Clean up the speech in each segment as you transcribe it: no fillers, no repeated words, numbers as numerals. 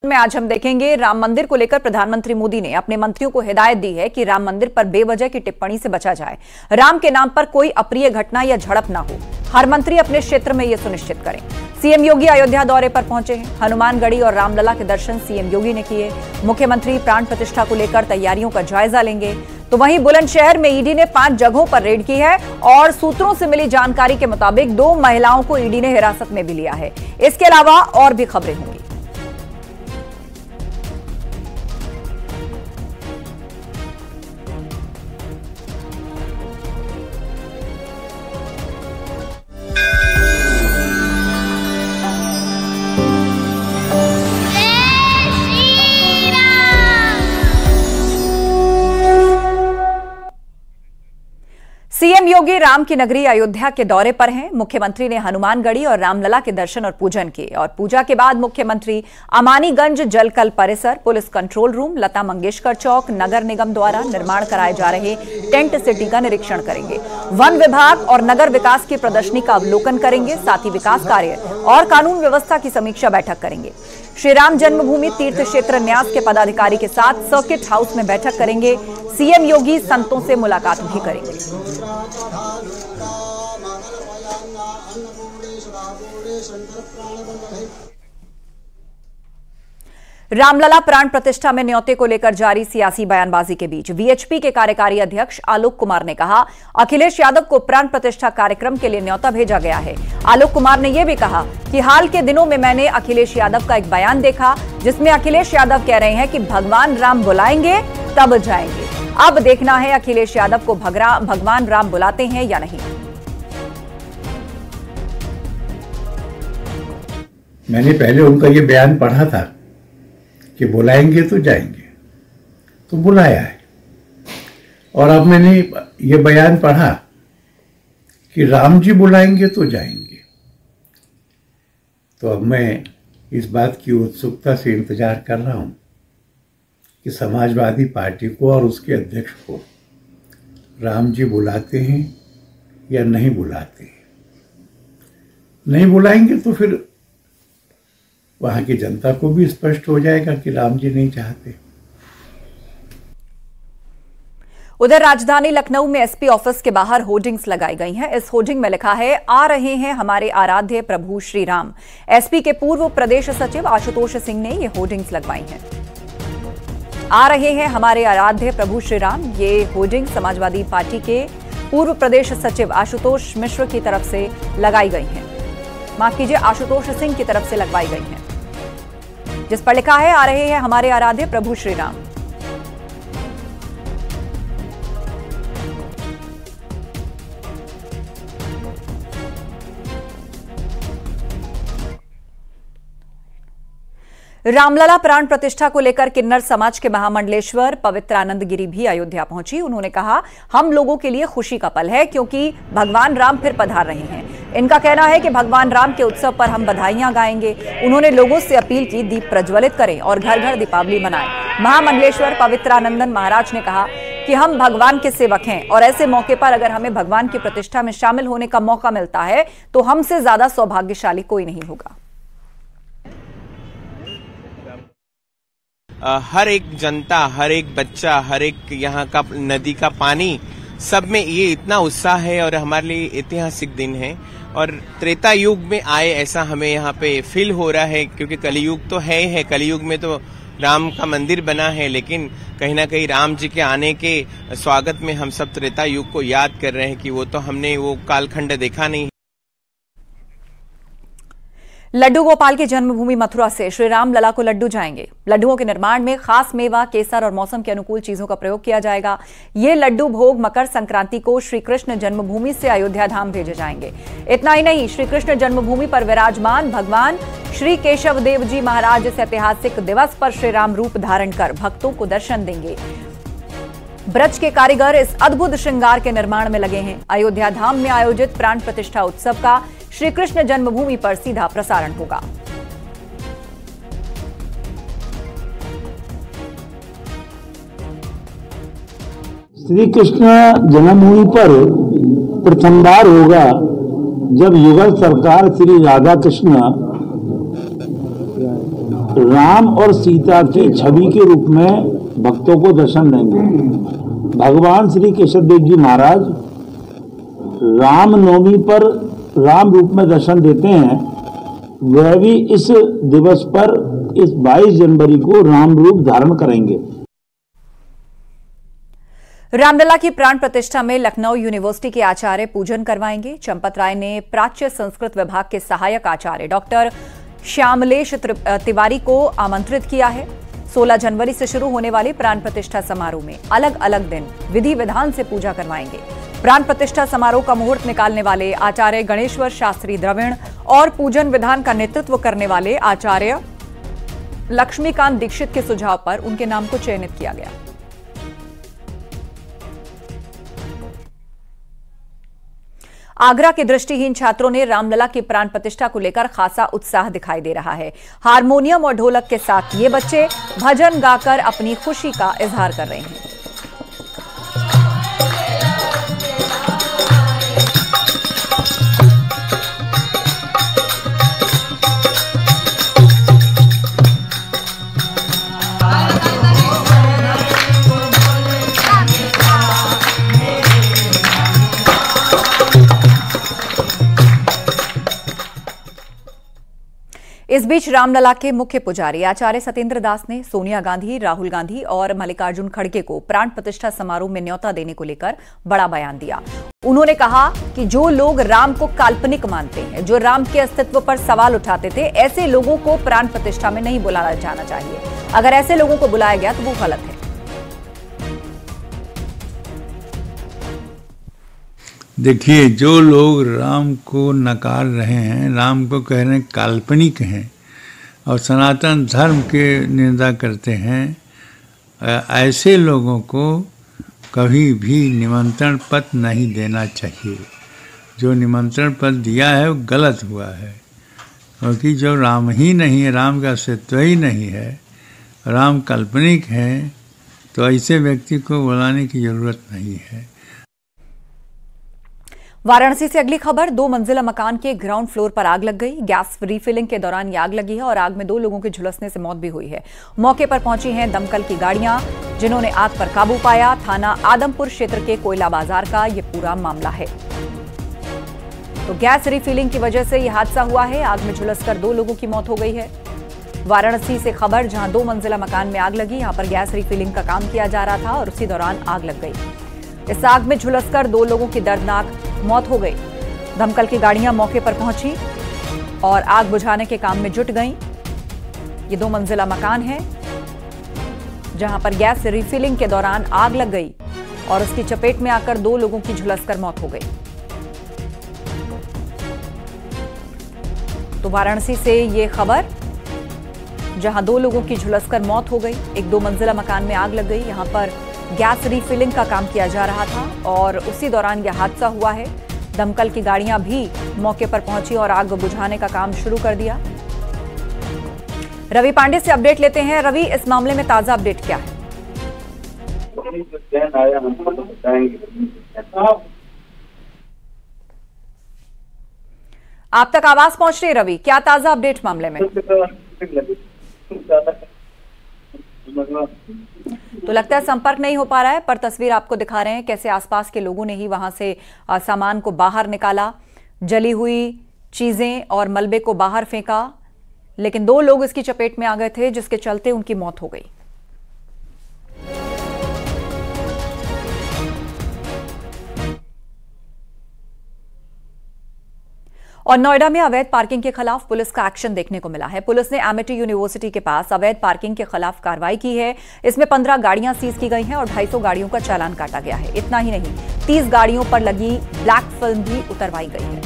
में आज हम देखेंगे राम मंदिर को लेकर प्रधानमंत्री मोदी ने अपने मंत्रियों को हिदायत दी है कि राम मंदिर पर बेवजह की टिप्पणी से बचा जाए। राम के नाम पर कोई अप्रिय घटना या झड़प ना हो, हर मंत्री अपने क्षेत्र में यह सुनिश्चित करें। सीएम योगी अयोध्या दौरे पर पहुंचे हैं। हनुमानगढ़ी और रामलला के दर्शन सीएम योगी ने किए। मुख्यमंत्री प्राण प्रतिष्ठा को लेकर तैयारियों का जायजा लेंगे। तो वहीं बुलंदशहर में ईडी ने 5 जगहों पर रेड की है और सूत्रों से मिली जानकारी के मुताबिक 2 महिलाओं को ईडी ने हिरासत में भी लिया है। इसके अलावा और भी खबरें होंगी। सीएम योगी राम की नगरी अयोध्या के दौरे पर हैं। मुख्यमंत्री ने हनुमानगढ़ी और रामलला के दर्शन और पूजन किए और पूजा के बाद मुख्यमंत्री अमानीगंज जलकल परिसर, police control room, Lata Mangeshkar चौक, नगर निगम द्वारा निर्माण कराए जा रहे टेंट सिटी का निरीक्षण करेंगे। वन विभाग और नगर विकास की प्रदर्शनी का अवलोकन करेंगे। साथ ही विकास कार्य और कानून व्यवस्था की समीक्षा बैठक करेंगे। श्री राम जन्मभूमि तीर्थ क्षेत्र न्यास के पदाधिकारी के साथ सर्किट हाउस में बैठक करेंगे। सीएम योगी संतों से मुलाकात भी करेंगे। रामलला प्राण प्रतिष्ठा में न्योते को लेकर जारी सियासी बयानबाजी के बीच वीएचपी के कार्यकारी अध्यक्ष आलोक कुमार ने कहा, अखिलेश यादव को प्राण प्रतिष्ठा कार्यक्रम के लिए न्योता भेजा गया है। आलोक कुमार ने यह भी कहा कि हाल के दिनों में मैंने अखिलेश यादव का एक बयान देखा जिसमें अखिलेश यादव कह रहे हैं कि भगवान राम बुलाएंगे तब जाएंगे। अब देखना है अखिलेश यादव को भगवान राम बुलाते हैं या नहीं। मैंने पहले उनका ये बयान पढ़ा था कि बुलाएंगे तो जाएंगे, तो बुलाया है। और अब मैंने ये बयान पढ़ा कि राम जी बुलाएंगे तो जाएंगे। तो अब मैं इस बात की उत्सुकता से इंतजार कर रहा हूं कि समाजवादी पार्टी को और उसके अध्यक्ष को राम जी बुलाते हैं या नहीं बुलाते हैं। नहीं बुलाएंगे तो फिर वहां की जनता को भी स्पष्ट हो जाएगा कि राम जी नहीं चाहते। उधर राजधानी लखनऊ में एसपी ऑफिस के बाहर होर्डिंग्स लगाई गई हैं। इस होर्डिंग में लिखा है, आ रहे हैं हमारे आराध्य प्रभु श्री राम। एसपी के पूर्व प्रदेश सचिव आशुतोष सिंह ने ये होर्डिंग्स लगवाई हैं। आ रहे हैं हमारे आराध्य प्रभु श्री राम। ये होर्डिंग समाजवादी पार्टी के पूर्व प्रदेश सचिव आशुतोष मिश्र की तरफ से लगाई गई हैं। माफ कीजिए, आशुतोष सिंह की तरफ से लगवाई गई हैं, जिस पर लिखा है, आ रहे हैं हमारे आराध्य प्रभु श्री राम। रामलला प्राण प्रतिष्ठा को लेकर किन्नर समाज के महामंडलेश्वर पवित्रानंद गिरी भी अयोध्या पहुंची। उन्होंने कहा, हम लोगों के लिए खुशी का पल है क्योंकि भगवान राम फिर पधार रहे हैं। इनका कहना है कि भगवान राम के उत्सव पर हम बधाइयां गाएंगे। उन्होंने लोगों से अपील की, दीप प्रज्वलित करें और घर घर दीपावली मनाएं। महामंडलेश्वर पवित्रानंदन महाराज ने कहा कि हम भगवान के सेवक हैं और ऐसे मौके पर अगर हमें भगवान की प्रतिष्ठा में शामिल होने का मौका मिलता है तो हमसे ज्यादा सौभाग्यशाली कोई नहीं होगा। हर एक जनता, हर एक बच्चा, हर एक यहाँ का नदी का पानी, सब में ये इतना उत्साह है और हमारे लिए ऐतिहासिक दिन है। और त्रेता युग में आए ऐसा हमें यहाँ पे फील हो रहा है, क्योंकि कलियुग तो है कलियुग में तो राम का मंदिर बना है, लेकिन कहीं ना कहीं राम जी के आने के स्वागत में हम सब त्रेता युग को याद कर रहे हैं कि वो तो हमने वो कालखंड देखा नहीं। लड्डू गोपाल की जन्मभूमि मथुरा से श्री राम लला को लड्डू जाएंगे। लड्डुओं के निर्माण में खास मेवा, केसर और मौसम के अनुकूल चीजों का प्रयोग किया जाएगा। ये लड्डू भोग मकर संक्रांति को श्री कृष्ण जन्मभूमि से अयोध्या धाम भेजे जाएंगे। इतना ही नहीं, श्री कृष्ण जन्मभूमि पर विराजमान भगवान श्री केशव देव जी महाराज इस ऐतिहासिक दिवस पर श्री राम रूप धारण कर भक्तों को दर्शन देंगे। ब्रज के कारीगर इस अद्भुत श्रृंगार के निर्माण में लगे हैं। अयोध्या धाम में आयोजित प्राण प्रतिष्ठा उत्सव का श्री कृष्ण जन्मभूमि पर सीधा प्रसारण होगा। श्री कृष्ण जन्मभूमि पर प्रथम बार होगा जब युगल सरकार श्री राधा कृष्ण राम और सीता की छवि के रूप में भक्तों को दर्शन देंगे। भगवान श्री केशव देव जी महाराज रामनवमी पर राम रूप में दर्शन देते हैं, वह भी इस दिवस पर इस 22 जनवरी को राम रूप धारण करेंगे। रामलला की प्राण प्रतिष्ठा में लखनऊ यूनिवर्सिटी के आचार्य पूजन करवाएंगे। चंपत राय ने प्राच्य संस्कृत विभाग के सहायक आचार्य डॉक्टर श्यामलेश तिवारी को आमंत्रित किया है। 16 जनवरी से शुरू होने वाले प्राण प्रतिष्ठा समारोह में अलग अलग दिन विधि विधान से पूजा करवाएंगे। प्राण प्रतिष्ठा समारोह का मुहूर्त निकालने वाले आचार्य गणेश्वर शास्त्री द्रविड़ और पूजन विधान का नेतृत्व करने वाले आचार्य लक्ष्मीकांत दीक्षित के सुझाव पर उनके नाम को चयनित किया गया। आगरा के दृष्टिहीन छात्रों ने रामलला की प्राण प्रतिष्ठा को लेकर खासा उत्साह दिखाई दे रहा है। हारमोनियम और ढोलक के साथ ये बच्चे भजन गाकर अपनी खुशी का इजहार कर रहे हैं। इस बीच रामलला के मुख्य पुजारी आचार्य सत्येंद्र दास ने सोनिया गांधी, राहुल गांधी और मल्लिकार्जुन खड़गे को प्राण प्रतिष्ठा समारोह में न्योता देने को लेकर बड़ा बयान दिया। उन्होंने कहा कि जो लोग राम को काल्पनिक मानते हैं, जो राम के अस्तित्व पर सवाल उठाते थे, ऐसे लोगों को प्राण प्रतिष्ठा में नहीं बुलाया जाना चाहिए। अगर ऐसे लोगों को बुलाया गया तो वो गलत है। देखिए, जो लोग राम को नकार रहे हैं, राम को कह रहे हैं काल्पनिक हैं और सनातन धर्म के निंदा करते हैं, ऐसे लोगों को कभी भी निमंत्रण पत्र नहीं देना चाहिए। जो निमंत्रण पत्र दिया है वो गलत हुआ है, क्योंकि जो राम ही नहीं है, राम का अस्तित्व ही नहीं है, राम काल्पनिक है, तो ऐसे व्यक्ति को बुलाने की जरूरत नहीं है। वाराणसी से अगली खबर, 2 मंजिला मकान के ग्राउंड फ्लोर पर आग लग गई। गैस रिफिलिंग के दौरान यह आग लगी है और आग में 2 लोगों के झुलसने से मौत भी हुई है। मौके पर पहुंची हैं दमकल की गाड़ियां, जिन्होंने आग पर काबू पाया। थाना आदमपुर क्षेत्र के कोयला बाजार का यह पूरा मामला है। तो गैस रिफिलिंग की वजह से यह हादसा हुआ है। आग में झुलसकर 2 लोगों की मौत हो गई है। वाराणसी से खबर, जहां 2 मंजिला मकान में आग लगी, यहां पर गैस रिफिलिंग का काम किया जा रहा था और उसी दौरान आग लग गई। इस आग में झुलसकर 2 लोगों की दर्दनाक मौत हो गई। दमकल की गाड़ियां मौके पर पहुंची और आग बुझाने के काम में जुट गईं। ये 2 मंजिला मकान है जहां पर गैस रिफिलिंग के दौरान आग लग गई और उसकी चपेट में आकर 2 लोगों की झुलसकर मौत हो गई। तो वाराणसी से ये खबर, जहां 2 लोगों की झुलसकर मौत हो गई। एक 2 मंजिला मकान में आग लग गई। यहां पर गैस रिफिलिंग का काम किया जा रहा था और उसी दौरान यह हादसा हुआ है। दमकल की गाड़ियां भी मौके पर पहुंची और आग बुझाने का काम शुरू कर दिया। रवि पांडे से अपडेट लेते हैं। रवि, इस मामले में ताजा अपडेट क्या है? आप तक आवाज पहुंच रही है रवि, क्या ताजा अपडेट मामले में? तो लगता है संपर्क नहीं हो पा रहा है, पर तस्वीर आपको दिखा रहे हैं कैसे आसपास के लोगों ने ही वहां से सामान को बाहर निकाला, जली हुई चीजें और मलबे को बाहर फेंका, लेकिन 2 लोग इसकी चपेट में आ गए थे, जिसके चलते उनकी मौत हो गई। और नोएडा में अवैध पार्किंग के खिलाफ पुलिस का एक्शन देखने को मिला है। पुलिस ने एमिटी यूनिवर्सिटी के पास अवैध पार्किंग के खिलाफ कार्रवाई की है। इसमें 15 गाड़ियां सीज की गई हैं और 250 गाड़ियों का चालान काटा गया है। इतना ही नहीं, 30 गाड़ियों पर लगी ब्लैक फिल्म भी उतरवाई गई है।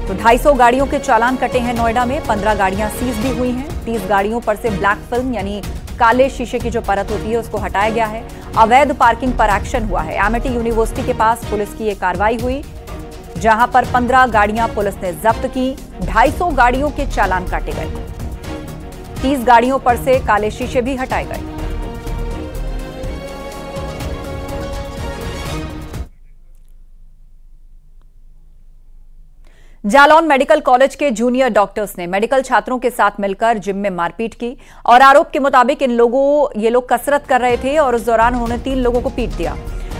तो 250 गाड़ियों के चालान कटे हैं नोएडा में, 15 गाड़ियां सीज भी हुई हैं। 30 गाड़ियों पर से ब्लैक फिल्म यानी काले शीशे की जो परत होती है उसको हटाया गया है। अवैध पार्किंग पर एक्शन हुआ है। एमिटी यूनिवर्सिटी के पास पुलिस की यह कार्रवाई हुई, जहां पर 15 गाड़ियां पुलिस ने जब्त की। 250 गाड़ियों के चालान काटे गए। 30 गाड़ियों पर से काले शीशे भी हटाए गए। जालौन मेडिकल कॉलेज के जूनियर डॉक्टर्स ने मेडिकल छात्रों के साथ मिलकर जिम में मारपीट की और आरोप के मुताबिक ये लोग कसरत कर रहे थे और उस दौरान उन्होंने 3 लोगों को पीट दिया।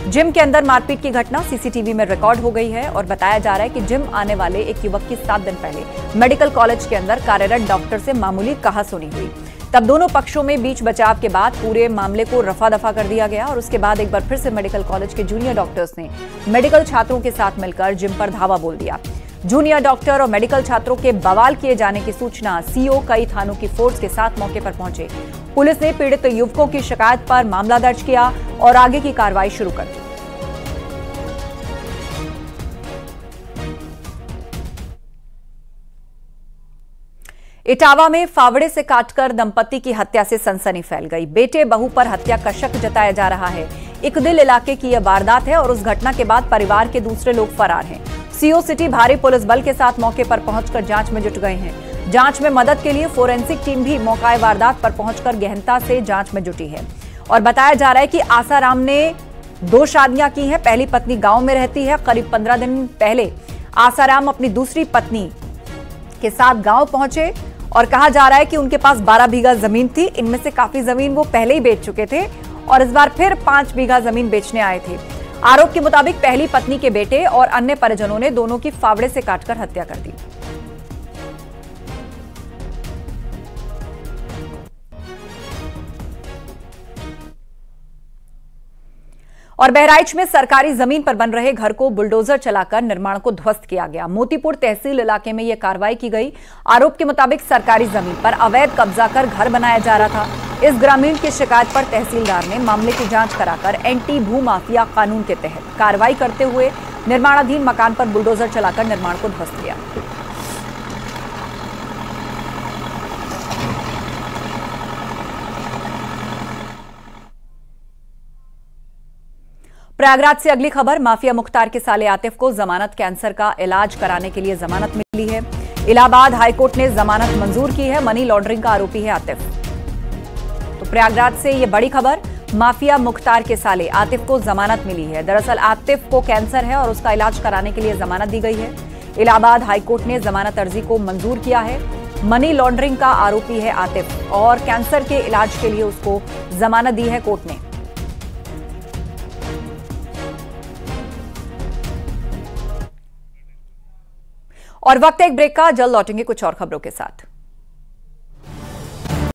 जिम के अंदर मारपीट की घटना सीसीटीवी में रिकॉर्ड हो गई है और बताया जा रहा है कि जिम आने वाले एक युवक की 7 दिन पहले मेडिकल कॉलेज के अंदर कार्यरत डॉक्टर से मामूली कहासुनी हुई। तब दोनों पक्षों में बीच बचाव के बाद पूरे मामले को रफा दफा कर दिया गया और उसके बाद एक बार फिर से मेडिकल कॉलेज के जूनियर डॉक्टर्स ने मेडिकल छात्रों के साथ मिलकर जिम पर धावा बोल दिया। जूनियर डॉक्टर और मेडिकल छात्रों के बवाल किए जाने की सूचना सीओ कई थानों की फोर्स के साथ मौके पर पहुंचे। पुलिस ने पीड़ित युवकों की शिकायत पर मामला दर्ज किया और आगे की कार्रवाई शुरू कर दी। इटावा में फावड़े से काटकर दंपति की हत्या से सनसनी फैल गई। बेटे बहू पर हत्या का शक जताया जा रहा है। इकदिल इलाके की यह वारदात है और उस घटना के बाद परिवार के दूसरे लोग फरार हैं। सीओ सिटी भारी पुलिस बल के साथ मौके पर पहुंचकर जांच में जुट गए हैं। जांच में मदद के लिए फोरेंसिक टीम भी मौके वारदात पर पहुंचकर गहनता से जांच में जुटी है और बताया जा रहा है कि आसाराम ने 2 शादियां की हैं। पहली पत्नी गांव में रहती है। करीब 15 दिन पहले आसाराम अपनी दूसरी पत्नी के साथ गांव पहुंचे और कहा जा रहा है कि उनके पास 12 बीघा जमीन थी। इनमें से काफी जमीन वो पहले ही बेच चुके थे और इस बार फिर 5 बीघा जमीन बेचने आए थे। आरोप के मुताबिक पहली पत्नी के बेटे और अन्य परिजनों ने दोनों की फावड़े से काटकर हत्या कर दी। और बहराइच में सरकारी जमीन पर बन रहे घर को बुलडोजर चलाकर निर्माण को ध्वस्त किया गया। मोतीपुर तहसील इलाके में यह कार्रवाई की गई। आरोप के मुताबिक सरकारी जमीन पर अवैध कब्जा कर घर बनाया जा रहा था। इस ग्रामीण की शिकायत पर तहसीलदार ने मामले की जांच कराकर एंटी भू माफिया कानून के तहत कार्रवाई करते हुए निर्माणाधीन मकान पर बुलडोजर चलाकर निर्माण को ध्वस्त किया। प्रयागराज से अगली खबर। माफिया मुख्तार के साले आतिफ को जमानत कैंसर का इलाज कराने के लिए जमानत मिली है। इलाहाबाद हाईकोर्ट ने जमानत मंजूर की है। मनी लॉन्ड्रिंग का आरोपी है आतिफ। तो प्रयागराज से यह बड़ी खबर। माफिया मुख्तार के साले आतिफ को जमानत मिली है। दरअसल आतिफ को कैंसर है और उसका इलाज कराने के लिए जमानत दी गई है। इलाहाबाद हाईकोर्ट ने जमानत अर्जी को मंजूर किया है। मनी लॉन्ड्रिंग का आरोपी है आतिफ और कैंसर के इलाज के लिए उसको जमानत दी है कोर्ट ने। और वक्त एक ब्रेक का। जल्द लौटेंगे कुछ और खबरों के साथ।